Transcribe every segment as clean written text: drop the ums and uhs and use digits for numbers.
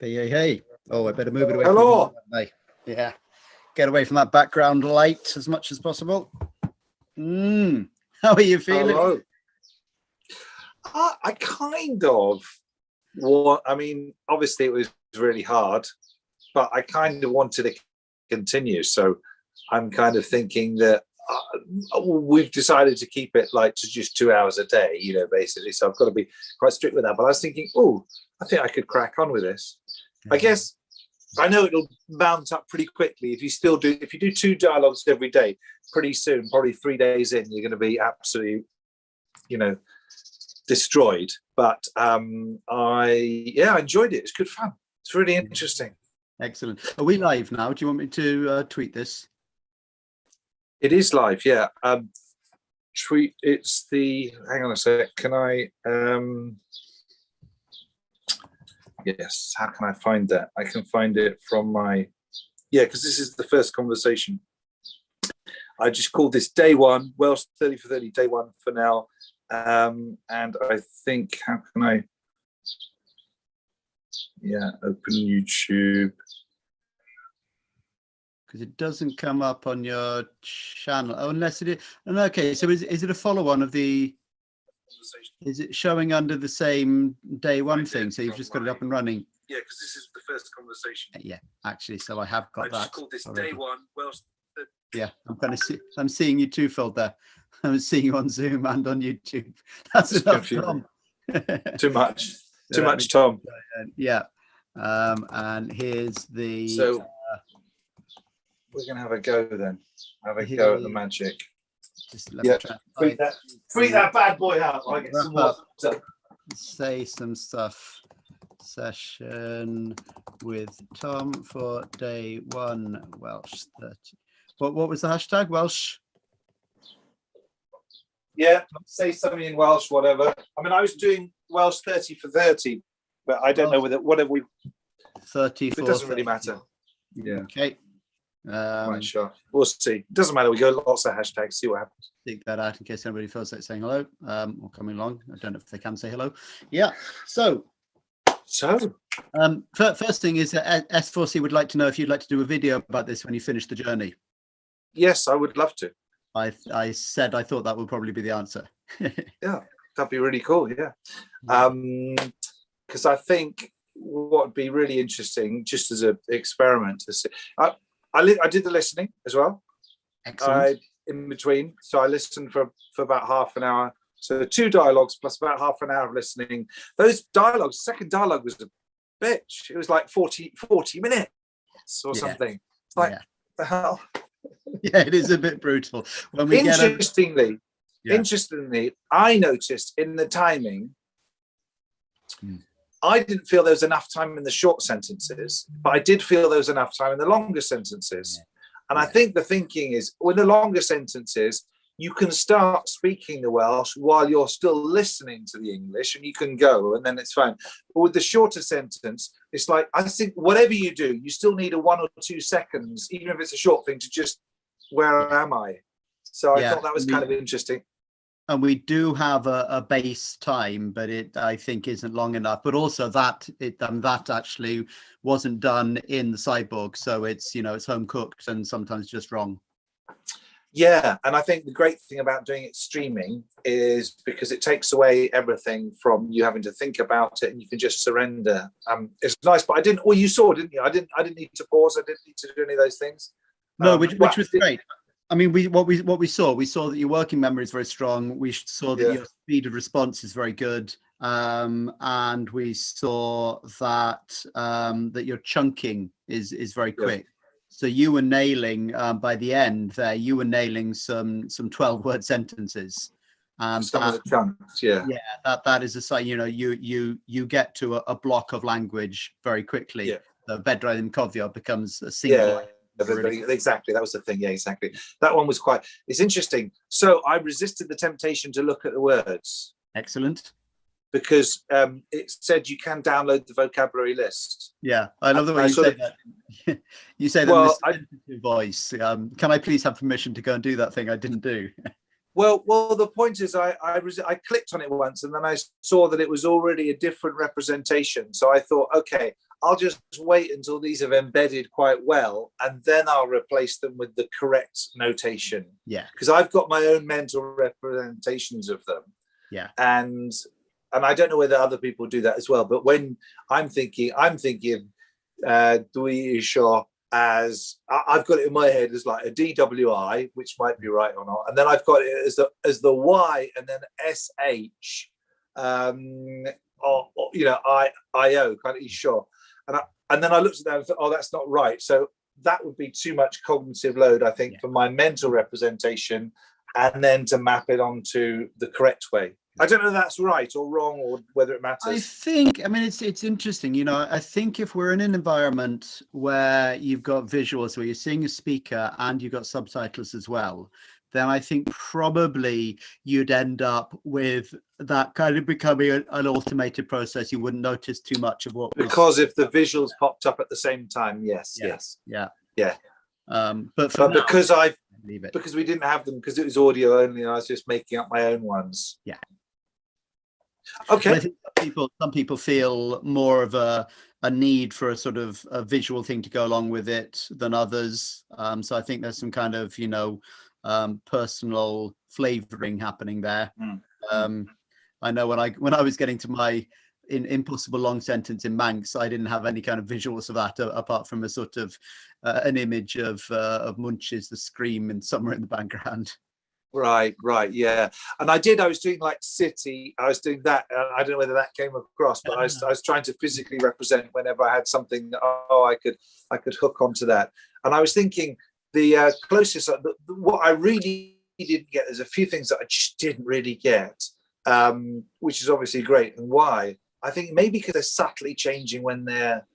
Hey, hey. Oh, I better move it away. Hello. Yeah. Get away from that background light as much as possible. How are you feeling? Hello. I kind of want, I mean, obviously it was really hard, but I kind of wanted to continue. So I'm kind of thinking that we've decided to keep it like to just 2 hours a day, basically. So I've got to be quite strict with that. But I was thinking, I think I could crack on with this. I guess I know it'll mount up pretty quickly if you do 2 dialogues every day. Pretty soon, probably 3 days in, you're going to be absolutely, destroyed. But I enjoyed it. It's good fun. It's really interesting. Excellent. Are we live now? Do you want me to tweet this? It is live, yeah. Tweet. It's the. Hang on a sec. Can I? Yes. How can I find that? I can find it from my. Yeah, because this is the first conversation. I just called this day one, Welsh 30 for 30, day one for now. And I think, how can I? Yeah, open YouTube. Because it doesn't come up on your channel, unless it is. Okay, so is it a follow-on of the? Is it showing under the same day one thing? So you've just got it up and running. Yeah, because this is the first conversation. Yeah, actually, so I have got that. I just called this already. Day one. Welsh. Yeah, I'm seeing you twofold there. I'm seeing you on Zoom and on YouTube. That's enough, Tom. Too much. Too much, Tom. Yeah. And here's the. So we're gonna have a go then. Have a go at the magic. Just let me try. Freak that bad boy out. I get some more. Say some stuff. Session with Tom for day one, Welsh 30. What was the hashtag? Welsh? Yeah, say something in Welsh, whatever. I mean, I was doing Welsh 30 for 30, but I don't know whatever we. 30. It doesn't really matter. Yeah. Okay. Right, sure. We'll see. It doesn't matter. We go lots of hashtags. See what happens. Take that out in case anybody feels like saying hello or coming along. I don't know if they can say hello. Yeah. So. First thing is S4C would like to know if you'd like to do a video about this when you finish the journey. Yes, I would love to. I said I thought that would probably be the answer. Yeah, that'd be really cool. Yeah, because I think what would be really interesting, just as an experiment, to see. I did the listening as well. Excellent. In between, so I listened for about half an hour. So 2 dialogues plus about half an hour of listening. Those dialogues, second dialogue was a bitch. It was like 40 minutes or something. It's like, the hell? Yeah, it is a bit brutal. When we Interestingly, I noticed in the timing, I didn't feel there was enough time in the short sentences, but I did feel there was enough time in the longer sentences. And I think the thinking is, with the longer sentences, you can start speaking the Welsh while you're still listening to the English, and you can go, and then it's fine. But with the shorter sentence, it's like, I think whatever you do, you still need a 1 or 2 seconds, even if it's a short thing, to just, where am I? So I thought that was kind of interesting. And we do have a base time, but it, I think, isn't long enough. But also that actually wasn't done in the Cyborg, so it's it's home cooked and sometimes just wrong. Yeah, and I think the great thing about doing it streaming is because it takes away everything from you having to think about it, and you can just surrender. It's nice, but I didn't. Well, you saw, didn't you? I didn't need to pause. I didn't need to do any of those things. No, which was great. I mean, what we saw that your working memory is very strong. We saw that your speed of response is very good, and we saw that that your chunking is very quick. So you were nailing by the end there. You were nailing some 12-word sentences. Some of the chunks, that is a sign. You get to a block of language very quickly. Yeah. The Bedredd Cofio becomes a single. Yeah, exactly. That was the thing. Yeah, exactly. That one was it's interesting. So I resisted the temptation to look at the words. Excellent. Because it said you can download the vocabulary list. Yeah, I love the way you say that. You say that in a sensitive voice. Can I please have permission to go and do that thing I didn't do? Well, the point is, I clicked on it once, and then I saw that it was already a different representation. So I thought, okay, I'll just wait until these have embedded quite well, and then I'll replace them with the correct notation. Yeah. Because I've got my own mental representations of them. Yeah. And I don't know whether other people do that as well. But when I'm thinking dwi isio as I've got it in my head as like a DWI, which might be right or not, and then I've got it as the Y and then SH, or IO kind of sure, and then I looked at that and thought, oh, that's not right. So that would be too much cognitive load, I think, for my mental representation, and then to map it onto the correct way. I don't know if that's right or wrong or whether it matters. I mean, it's interesting. I think if we're in an environment where you've got visuals, where you're seeing a speaker and you've got subtitles as well, then I think probably you'd end up with that kind of becoming an automated process. You wouldn't notice too much of what because if the visuals popped up at the same time, yes. But because we didn't have them, because it was audio only, and I was just making up my own ones. Yeah. Okay. I think some people feel more of a need for a sort of a visual thing to go along with it than others. So I think there's some kind of personal flavoring happening there. I know when I was getting to my impossible long sentence in Manx, I didn't have any kind of visuals of that apart from a sort of an image of Munch's The Scream and somewhere in the background. Right, yeah. And I was doing like city, I was doing that. I don't know whether that came across, but I was trying to physically represent whenever I had something that, I could hook onto that. And I was thinking the closest, what I really didn't get, there's a few things that I just didn't really get, which is obviously great. And why? I think maybe because they're subtly changing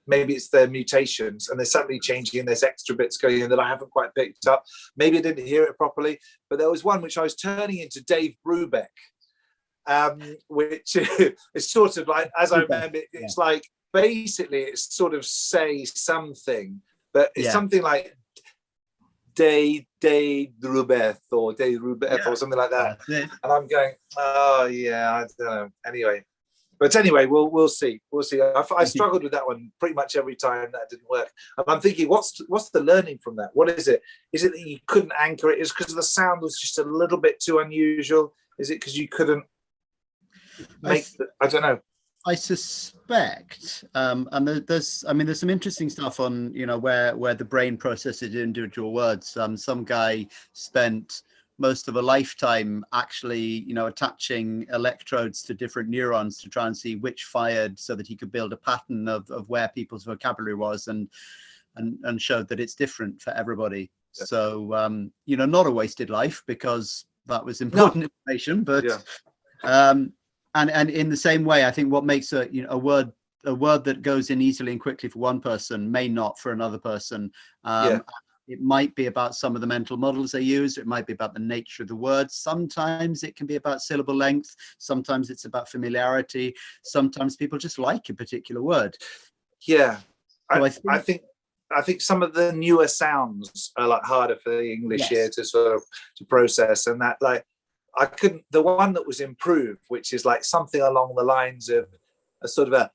maybe it's their mutations and they're subtly changing and there's extra bits going in that I haven't quite picked up. Maybe I didn't hear it properly, but there was one which I was turning into Dave Brubeck, which is sort of like, as I remember, it's like, basically it's sort of say something, but it's something like Dave Rubeth or Dave Rubeth or something like that. And I'm going, oh yeah, I don't know. Anyway, we'll see. I struggled with that one pretty much every time. That didn't work. And I'm thinking, what's the learning from that? What is it? Is it that you couldn't anchor it? Is it because the sound was just a little bit too unusual? Is it because you couldn't make? I don't know. I suspect, and there's some interesting stuff on where the brain processes individual words. Some guy spent most of a lifetime actually attaching electrodes to different neurons to try and see which fired, so that he could build a pattern of where people's vocabulary was, and showed that it's different for everybody. So not a wasted life, because that was important information, but and in the same way, I think what makes a word that goes in easily and quickly for one person may not for another person. It might be about some of the mental models they use. It might be about the nature of the words. Sometimes it can be about syllable length. Sometimes it's about familiarity. Sometimes people just like a particular word. Yeah, so I think some of the newer sounds are like harder for the English ear to sort of to process, and that like I couldn't. The one that was improved, which is like something along the lines of a sort of a,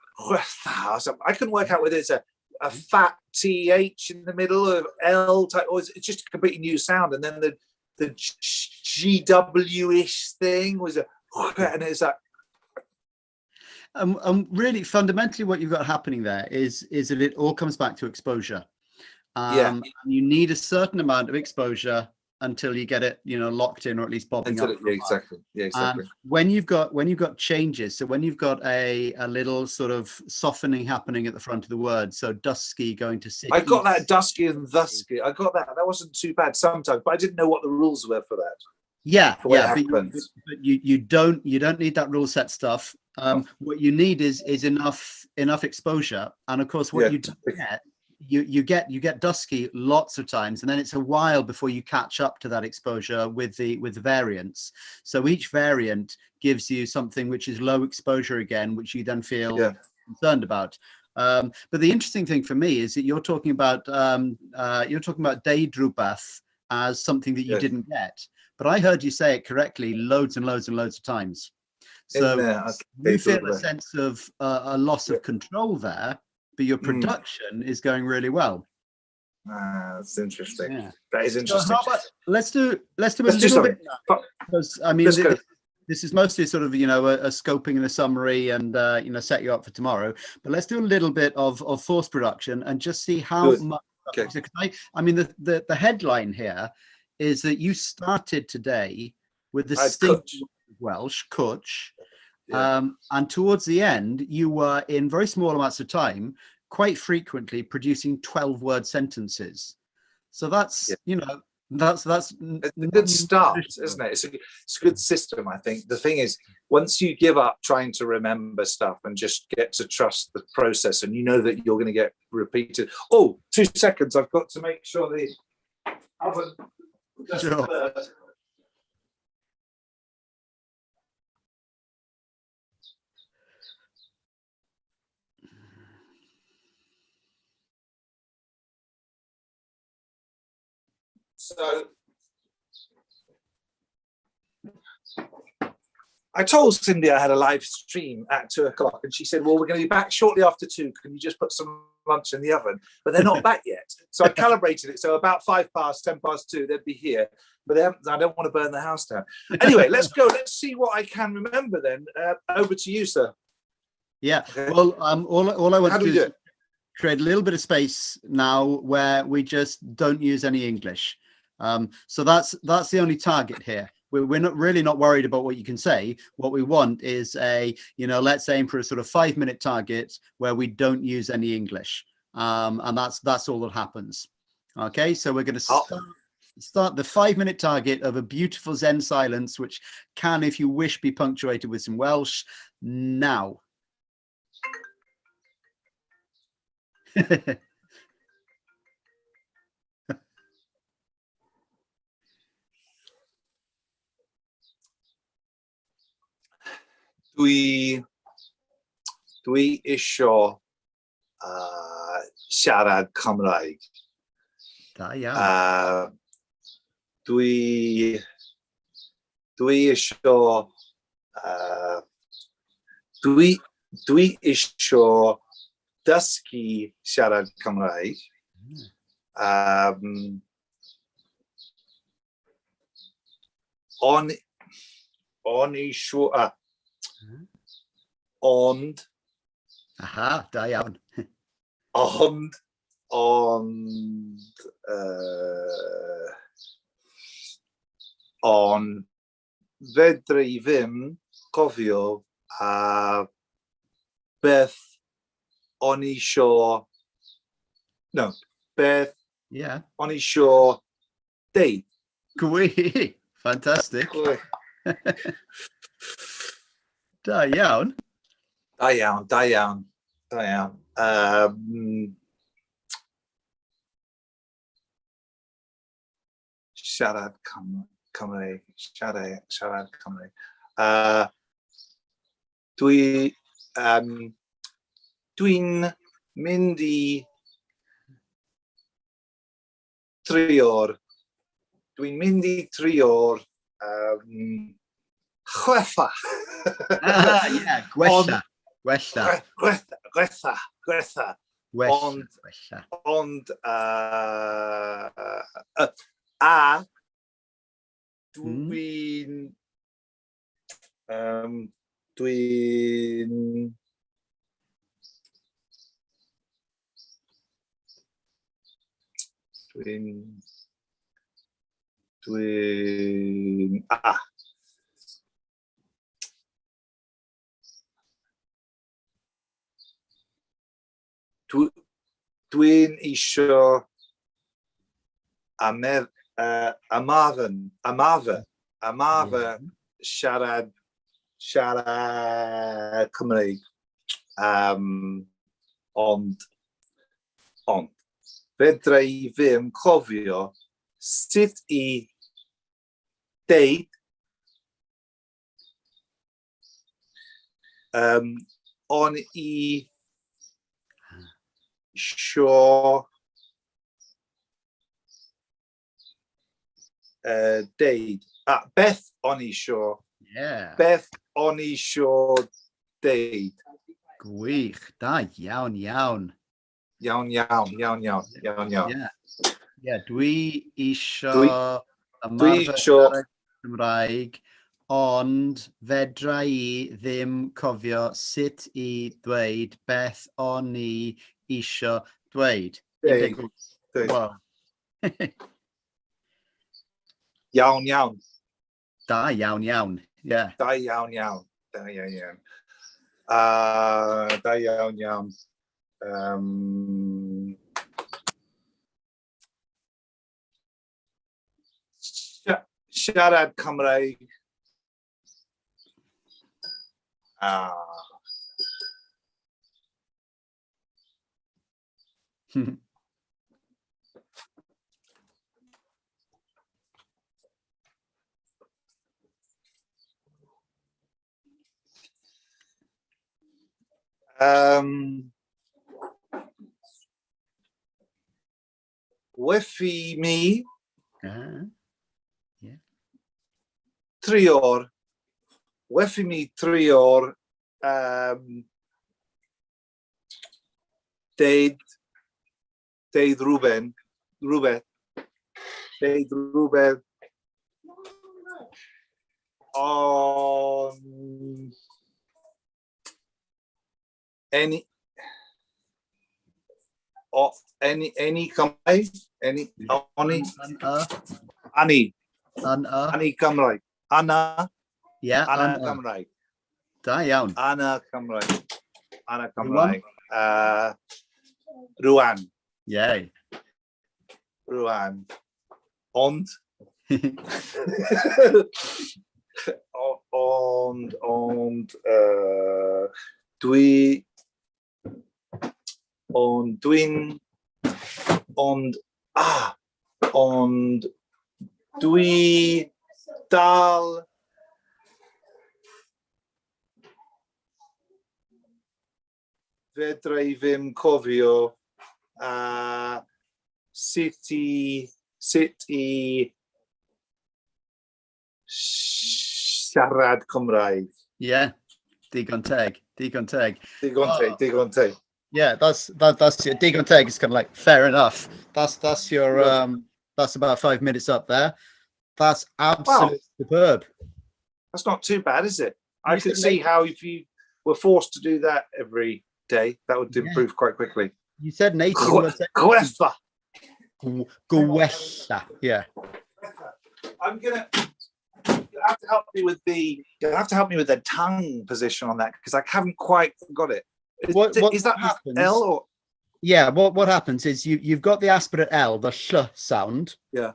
I couldn't work out whether it's a fat TH in the middle of L type, or it's just a completely new sound. And then the GW-ish thing was and it's like. Really, fundamentally, what you've got happening there is that it all comes back to exposure. You need a certain amount of exposure until you get it, locked in, or at least bobbing up. Exactly. When you've got changes, so when you've got a little sort of softening happening at the front of the word, so dusky going to city. I got that dusky and thusky. I got that. That wasn't too bad sometimes, but I didn't know what the rules were for that. But you don't need that rule set stuff. What you need is enough exposure, and of course, what you don't get. You get dusky lots of times, and then it's a while before you catch up to that exposure with the variants. So each variant gives you something which is low exposure again, which you then feel concerned about. But the interesting thing for me is that you're talking about Deidrubath as something that you didn't get. but I heard you say it correctly loads and loads and loads of times. So you feel a sense of a loss of control there, but your production is going really well. That's interesting. Yeah. That is interesting. So how about, let's do a little bit now, because I mean this is mostly sort of, you know, a scoping and a summary and you know, set you up for tomorrow, but let's do a little bit of forced production and just see how much. Okay. I mean the headline here is that you started today with the single Welsh cwtch, and towards the end you were, in very small amounts of time, quite frequently producing 12-word sentences. So that's you know, that's a good start, isn't it? It's a good system. I think the thing is, once you give up trying to remember stuff and just get to trust the process, and you know that you're going to get repeated. Oh, 2 seconds, I've got to make sure the oven doesn't burn. So I told Cindy I had a live stream at 2 o'clock, and she said, well, we're going to be back shortly after 2. Can you just put some lunch in the oven? But they're not back yet. So I calibrated it. So about 5 past, 10 past 2, they'd be here. But I don't want to burn the house down. Anyway, let's go. Let's see what I can remember then. Over to you, sir. Yeah. Okay. Well, all I want to do is create a little bit of space now where we just don't use any English. So that's the only target here. We're not really not worried about what you can say. What we want is let's aim for a sort of 5-minute target where we don't use any English, and that's all that happens. Okay, so we're going to start the 5-minute target of a beautiful Zen silence, which can, if you wish, be punctuated with some Welsh now. Dwi isio siarad Cymraeg. Da iawn. Dwi isio dwi isio dysgu siarad Cymraeg. Aha, da iawn. Ond fedri ddim cofio beth o'n I isio, beth o'n I isio deud. Gwych, fantastic. Da iawn. Da iawn. Siarad Cymraeg. Siarad Cymraeg. Dwi'n mynd I trio'r chwetha. Gwella. Ond dwi'n isio ymarfer siarad Cymraeg. Ond fedra I ddim cofio sut I deud o'n I isio deud. Beth on isio. Yeah. Beth on isio deud. Gwych. Da iawn, iawn. Iawn. Yeah. Yeah, dwi isio Dwi ymarfer isio siarad Cymraeg, ond fedra I ddim cofio sut I dweud beth o'n I isio dweud. deud. Wow. Iawn. Da iawn, iawn. Yeah. Da iawn. Da iawn. Siarad Cymraeg. Weffi mi Yeah. trior. Weffi mi trior deud rhywbeth on any Cymraeg, Ani Cymraeg, Anna Cymraeg. Da iawn. Anna Cymraeg. Rwan. Yay. Rwan. Ond. Dwi dal fedra I ddim cofio sut I siarad Cymraeg. Yeah. Digon teg. Digon teg. Yeah, that's your digon teg is kind of like fair enough. That's your that's about 5 minutes up there. That's absolutely superb. That's not too bad, is it? I could see how if you were forced to do that every day, that would improve quite quickly. You said native. Gwella. Yeah. I'm gonna. You'll have to help me with the tongue position on that because I haven't quite got it. Is that happens, L or? Yeah, what happens is you've got the aspirate L, the sh sound. Yeah.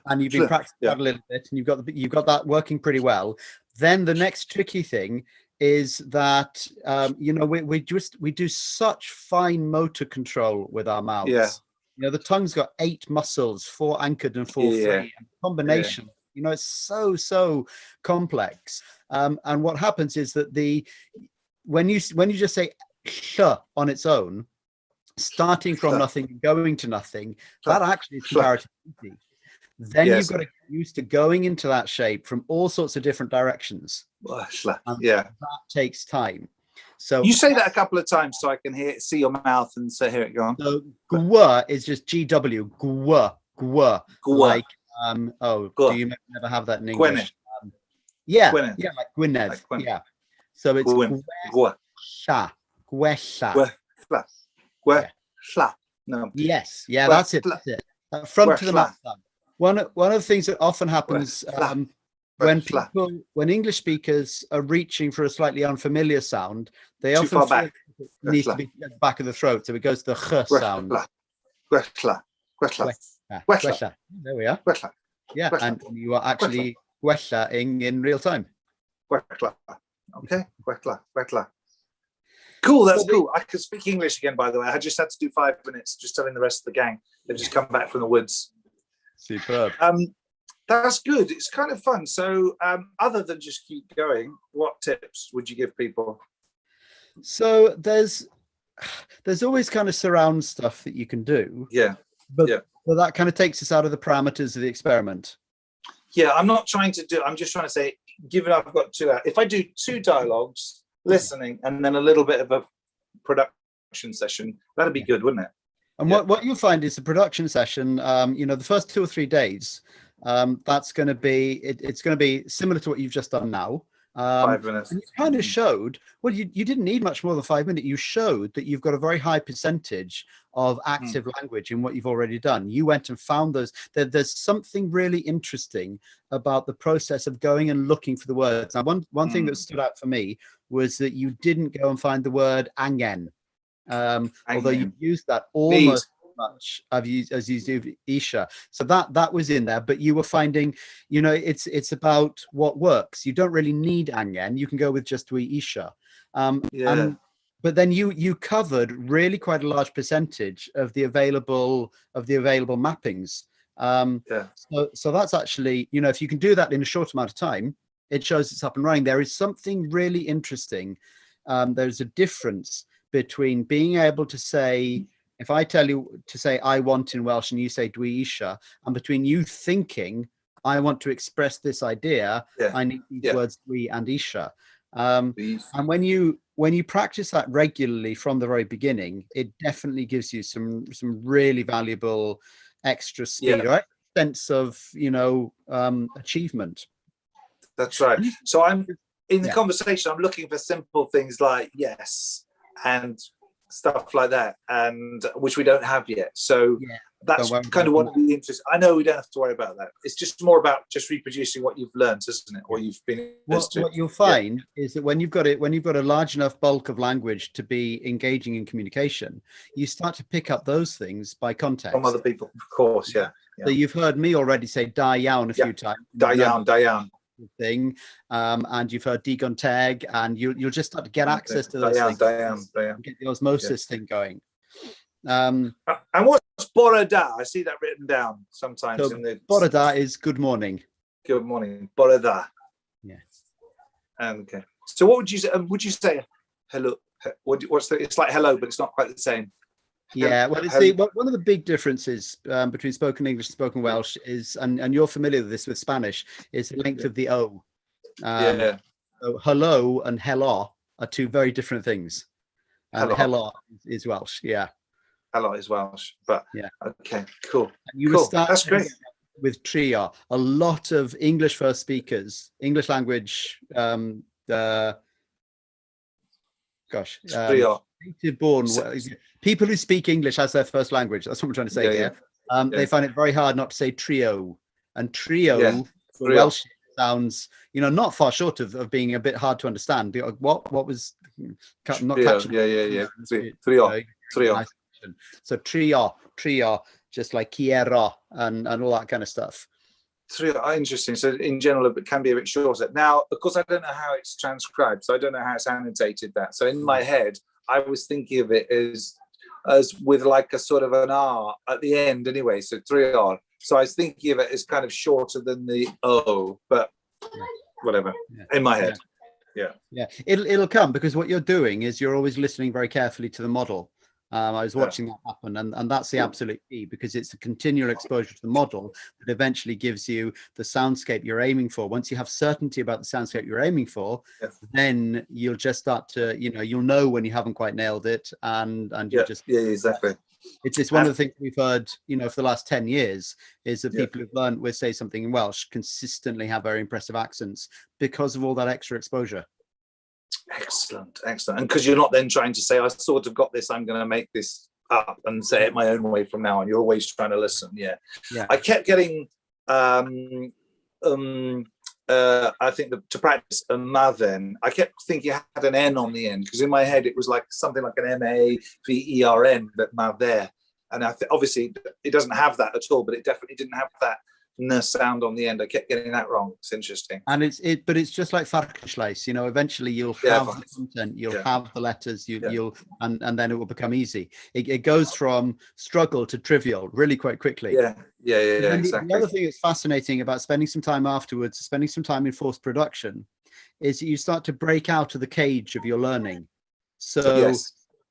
And you've been practicing that a little bit, and you've got that working pretty well. Then the next tricky thing is that we do such fine motor control with our mouths. Yeah. The tongue's got 8 muscles, 4 anchored and 4 free. And combination. Yeah. It's so complex. And what happens is that when you just say sh on its own, starting from nothing, going to nothing, that actually is comparatively easy. Then you've got to get used to going into that shape from all sorts of different directions. That takes time. So you say that a couple of times so I can see your mouth and hear it go on. So gwa is just GW, gwa. Like do you never have that in English? Gwynedd. Like Gwynedd. Like yeah. So it's gwella. No. Yes. Yeah, that's it. Front to the mouth. One of the things that often happens when English speakers are reaching for a slightly unfamiliar sound, they often feel it needs to be at the back of the throat, so it goes to the ch sound. Gwella. There we are. Yeah, and you are actually gwellaing in real time. Okay, gwella. Cool, that's cool. I could speak English again, by the way. I just had to do 5 minutes just telling the rest of the gang. They've just come back from the woods. Superb. That's good. It's kind of fun. So other than just keep going, what tips would you give people? So there's always kind of surround stuff that you can do. Yeah. But that kind of takes us out of the parameters of the experiment. Yeah, I'm not trying to do. I'm just trying to say, given I've got 2 hours, if I do 2 dialogues, listening, and then a little bit of a production session, that'd be good, wouldn't it? And what you'll find is the production session, the first 2 or 3 days, that's going to be, it's going to be similar to what you've just done now. 5 minutes. And you kind of showed, well, you didn't need much more than 5 minutes. You showed that you've got a very high percentage of active language in what you've already done. You went and found those. There's something really interesting about the process of going and looking for the words. Now, one thing that stood out for me was that you didn't go and find the word angen. Although you used that almost as much as you do Isha, so that was in there, but you were finding, it's about what works. You don't really need angen, you can go with just Isha. But then you covered really quite a large percentage of the available mappings. So that's actually, if you can do that in a short amount of time, it shows it's up and running. There is something really interesting. There's a difference between being able to say, if I tell you to say I want in Welsh and you say dwi isha, and between you thinking I want to express this idea, I need these words dwi and isha. And when you practice that regularly from the very beginning, it definitely gives you some really valuable extra speed or sense of achievement. That's right. So I'm in the conversation, I'm looking for simple things like yes and stuff like that, and which we don't have yet. So that's kind of one of the interests. I know we don't have to worry about that. It's just more about just reproducing what you've learned, isn't it? Or you've been. What you'll find is that when you've got a large enough bulk of language to be engaging in communication, you start to pick up those things by context from other people, of course. So you've heard me already say da iawn a few times. Da iawn. Thing, and you've heard digon teg, and you'll just start to get access to those things. Get the osmosis thing going. And what's bore da? I see that written down sometimes. So bore da is good morning. Good morning, bore da. Yeah. Okay. So what would you say? Would you say hello? It's like hello, but it's not quite the same. Yeah, well, one of the big differences between spoken English and spoken Welsh is, and you're familiar with this with Spanish, is the length of the O. So hello and hello are 2 very different things. And hello is Welsh, Hello is Welsh, but okay, cool. And you cool. That's great. With trio, a lot of English first speakers, English language, trio. Native born people who speak English as their first language. That's what I'm trying to say here. They find it very hard not to say trio, and trio for Welsh sounds, not far short of being a bit hard to understand. What was not catching? Trio. So trio, just like quiero and all that kind of stuff. Trio, interesting. So in general, it can be a bit shorter. Now, of course, I don't know how it's transcribed, so I don't know how it's annotated that. So in my head, I was thinking of it as with like a sort of an R at the end anyway, so 3R. So I was thinking of it as kind of shorter than the O, but whatever, in my head. It'll come, because what you're doing is you're always listening very carefully to the model. I was watching that happen, and that's the absolute key, because it's the continual exposure to the model that eventually gives you the soundscape you're aiming for. Once you have certainty about the soundscape you're aiming for, then you'll just start to, you'll know when you haven't quite nailed it, and you just exactly. It's one of the things we've heard, for the last 10 years, is that people who've learned with Say Something in Welsh consistently have very impressive accents because of all that extra exposure. Excellent. And because you're not then trying to say, I sort of got this, I'm going to make this up and say it my own way from now on. You're always trying to listen. I kept getting I think to practice a Maven, I kept thinking it had an N on the end, because in my head it was like something like an Mavern, but Maver, and obviously it doesn't have that at all, but it definitely didn't have that n sound on the end. I kept getting that wrong. It's interesting. And but it's just like Farkensleis, eventually you'll have the content, you'll have the letters, you'll and then it will become easy. It goes from struggle to trivial really quite quickly. Exactly. The other thing that's fascinating about spending some time afterwards, spending some time in forced production, is that you start to break out of the cage of your learning. So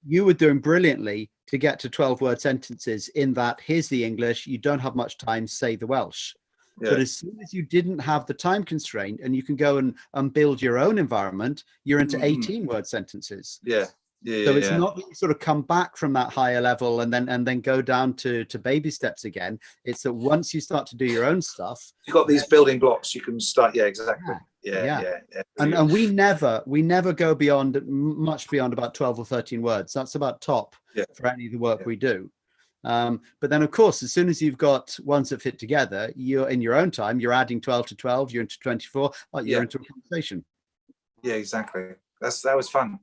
you were doing brilliantly to get to 12-word sentences in that, here's the English, you don't have much time, say the Welsh. But as soon as you didn't have the time constraint and you can go and build your own environment, you're into 18-word sentences. So it's not that you sort of come back from that higher level and then go down to baby steps again. It's that once you start to do your own stuff, you've got these building blocks you can start. And we never go much beyond about 12 or 13 words. That's about top for any of the work we do. But then, of course, as soon as you've got ones that fit together, you're in your own time, you're adding 12 to 12, you're into 24, you're into a conversation. Yeah, exactly. That was fun.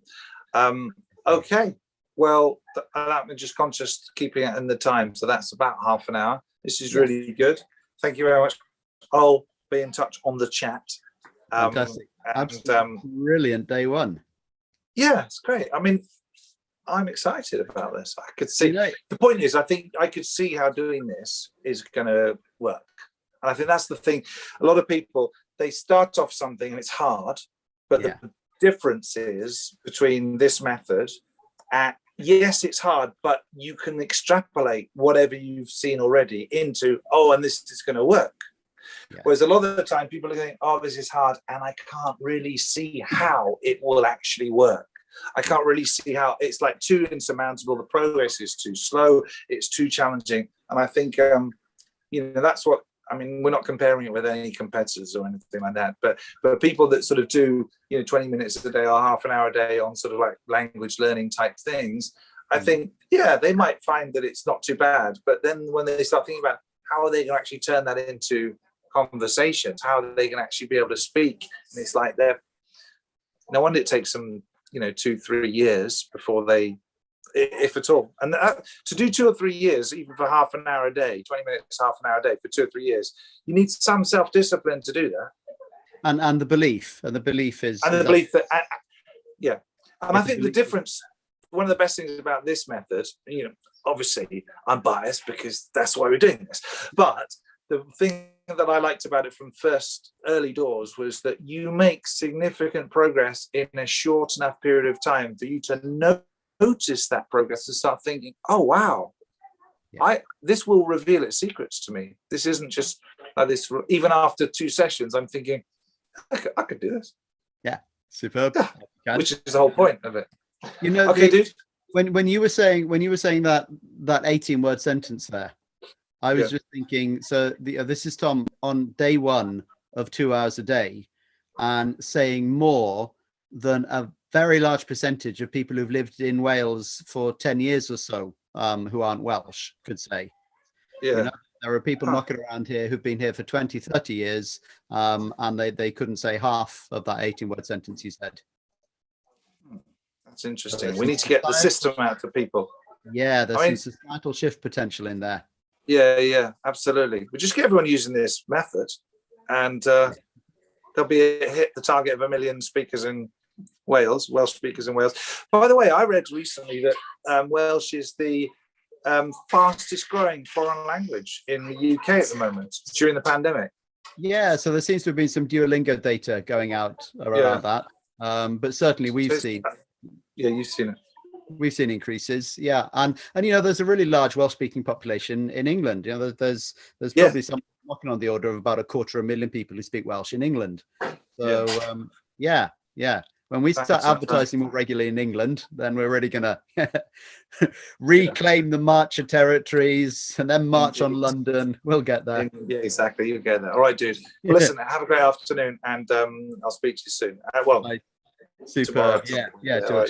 Okay. Well, I'm just conscious keeping it in the time. So that's about half an hour. This is really good. Thank you very much. I'll be in touch on the chat. Fantastic. Absolutely brilliant day one. Yeah, it's great. I mean, I'm excited about this. I could see, the point is, I think I could see how doing this is going to work. And I think that's the thing. A lot of people, they start off something and it's hard, but the difference is between this method and yes, it's hard, but you can extrapolate whatever you've seen already into, and this is going to work. Whereas a lot of the time people are going, this is hard and I can't really see how it will actually work. I can't really see how it's like too insurmountable. The progress is too slow. It's too challenging. And I think, that's what, I mean, we're not comparing it with any competitors or anything like that, but people that sort of do, 20 minutes a day or half an hour a day on sort of like language learning type things, I think, they might find that it's not too bad. But then when they start thinking about how are they going to actually turn that into conversations, how they can actually be able to speak, and it's like no wonder it takes them 2-3 years before they, if at all, and to do 2 or 3 years, even for half an hour a day, 20 minutes, half an hour a day for 2 or 3 years, you need some self-discipline to do that, and the belief is that and I think the difference, one of the best things about this method, obviously I'm biased because that's why we're doing this, but the thing that I liked about it from first early doors was that you make significant progress in a short enough period of time for you to notice that progress and start thinking, oh wow, this will reveal its secrets to me. This isn't just like this. Even after 2 sessions, I'm thinking I could do this. Superb. Which is the whole point of it. Okay, dude, when you were saying that 18-word sentence there, I was just thinking, so this is Tom on day one of 2 hours a day and saying more than a very large percentage of people who've lived in Wales for 10 years or so who aren't Welsh could say. There are people knocking around here who've been here for 20, 30 years and they couldn't say half of that 18-word sentence you said. That's interesting. We need to get the system out to people. Yeah, there's some societal shift potential in there. Yeah, absolutely. We just get everyone using this method, and there'll be hit the target of 1 million speakers in Welsh speakers in Wales. By the way, I read recently that Welsh is the fastest growing foreign language in the UK at the moment during the pandemic. Yeah, so there seems to have been some Duolingo data going out around that, but certainly we've seen. Yeah, you've seen it. We've seen increases, and there's a really large Welsh-speaking population in England. There's probably some knocking on the order of about 250,000 people who speak Welsh in England. So when we start advertising more regularly in England, then we're really gonna reclaim the Marcher territories and then march on London. We'll get there. Yeah, exactly. You'll get there. All right, dude. Well, listen, have a great afternoon, and I'll speak to you soon. Superb. Yeah. Right,